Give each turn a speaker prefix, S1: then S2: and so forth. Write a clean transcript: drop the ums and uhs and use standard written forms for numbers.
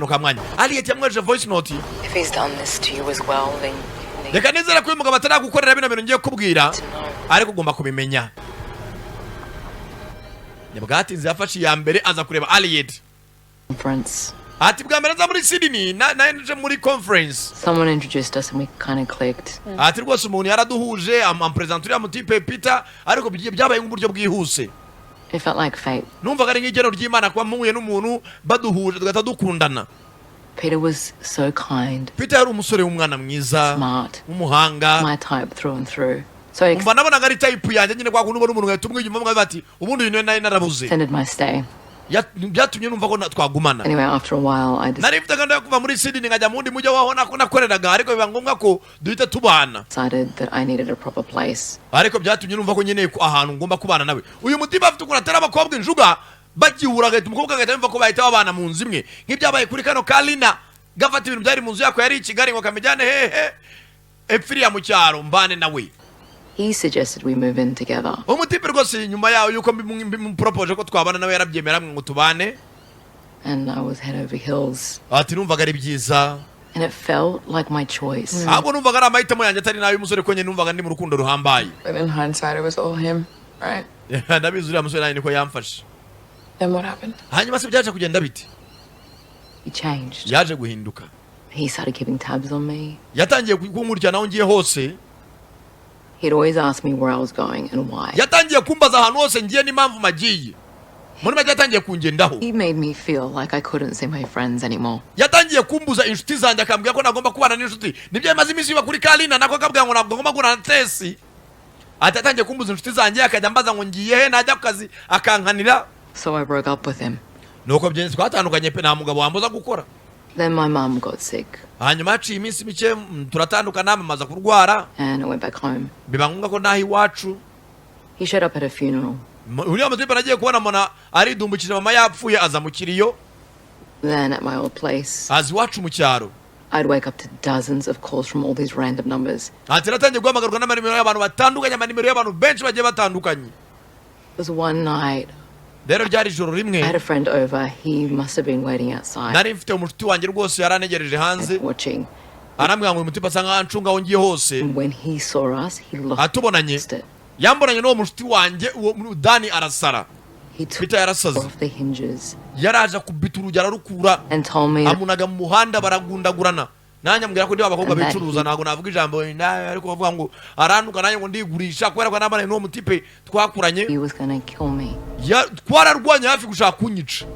S1: kamwanya Aliyet yamweje voice note.
S2: If he's done this to you as well, then
S1: reka nizera ko uyu mugabo ataragukorera bino bintu ngiye kubwira ariko ugomba kubimenya. Nibwatinze yafashe ya mbere aza kureba Aliyet
S2: conference.
S1: Ati bwa mbere za muri Sydney na nje muri conference.
S2: Someone introduced us and we kind of clicked.
S1: Ati rwose umuntu yaraduhuje ampresenter ya mutipe Peter ariko byabaye nk'uburyo bwihuse.
S2: It felt like fate.
S1: Numvaga ari nk'igero ry'Imana kwa muhuye n'umuntu baduhuje tugata dukundana.
S2: Peter was so kind.
S1: Peter yari umusore w'umwana mwiza,
S2: smart,
S1: umuhanga,
S2: my type through and through. So
S1: umva nabona ngari type yanjye nyine kwa kuntu n'umuntu yatumwe inyuma mwe bati ubundi uyu naye narabuze.
S2: Extended my stay.
S1: Byatumye numva ko twagumana.
S2: Anyway, after a while I
S1: nari mfite gahunda yo kuva muri Sydney ngajya mundi mujya wabona ko nakoreraga ariko biba ngombwa ko duhita tubana.
S2: Decided that I needed a proper place.
S1: Ariko byatumye numva ko nyine ahantu ngomba kubana nawe. Uyu mutima afite ukuratera abakobwa injuga bagihura gahita umukobwa gahita yumva ko bahita babana mu nzu imwe nk'ibyabaye kuri kano Kalina gafata ibintu byari mu nzu yako yari i Kigali ngo kamejyane hehe epfiriya mu cyaro mbane nawe.
S2: He suggested we move in together.
S1: Umutipe rwose nyuma yaho yuko propose ko twabana nawe yarabyemera ngo tubane.
S2: And I was head over heels.
S1: Ati numvaga ari byiza.
S2: And it felt like my choice.
S1: Abo numvaga ari amahitamo yanjye atari nawe umusore ko nyine numvaga ndi mu rukundo ruhambaye.
S3: But in hindsight it was all him, right?
S1: Ndabizi uriya musore nawe niko yamfashe.
S3: Then what happened?
S1: Hanyuma se byaje kugenda biti?
S2: He changed.
S1: Yaje guhinduka.
S2: He started keeping tabs on me.
S1: Yatangiye kunkurikirana aho ngiye hose.
S2: He'd always ask me where I was going and why.
S1: Yatangiye kumbaza ahantu hose ngiye n'impamvu magiye. Muri make yatangiye kungendaho.
S2: He made me feel like I couldn't see my friends anymore.
S1: Yatangiye kumbuza inshuti zanjye akambwira ko nagomba kubana n'inshuti. Nibyo yamaze iminsi biba kuri Kalina nako akabwira ngo nagomba guhura na Tesi. Ati yatangiye kumbuza inshuti zanjye akajya ambaza ngo ngiye he najya ku kazi akankanira.
S2: So I broke up with him.
S1: Nuko byenze twatandukanye pe nta mugabo wambuza gukora.
S2: Then my mom got sick.
S1: Hanyuma haciye iminsi mike turatandukana amaza kurwara.
S2: And I went back home.
S1: Biba ngombwa ko nahi iwacu.
S2: He showed up at a funeral.
S1: Uriya mutipe nagiye kubona mona aridumbukije mama yapfuye aza mu kiriyo.
S2: Then at my old place,
S1: azi iwacu mu cyaro.
S2: I'd wake up to dozens of calls from all these random numbers.
S1: Ati natangiye guhamagarwa n'amanimero y'abantu batandukanye amanimero y'abantu benshi bagiye batandukanye.
S2: It was one night.
S1: Rero ryari ijoro rimwe.
S2: I had a friend over. He must have been waiting outside.
S1: Nari mfite umushuti wanjye rwose yaranegereje hanze.
S2: Watching.
S1: Arambwira ngo uyu mutipe asa nkaho ancunga aho ngiye hose.
S2: When he saw us, he lost
S1: atubonanye.
S2: it.
S1: Yambonanye n'uwo mushuti wanjye uwo Dani arasara.
S2: He took
S1: Peter yarasaze.
S2: off the hinges.
S1: Yaraje kubita urugero arukura.
S2: And told me
S1: amunaga mu muhanda baragundagurana. Nanjye ambwira ko ndi abakobwa bicuruza nago navuga ijambo ariko bavuga ngo aranduka nanjye ngo ndigurisha kubera ko nabane n'uwo mutipe twakuranye.
S2: he was gonna kill me.
S1: Twararwanya hafi gushaka kunyica.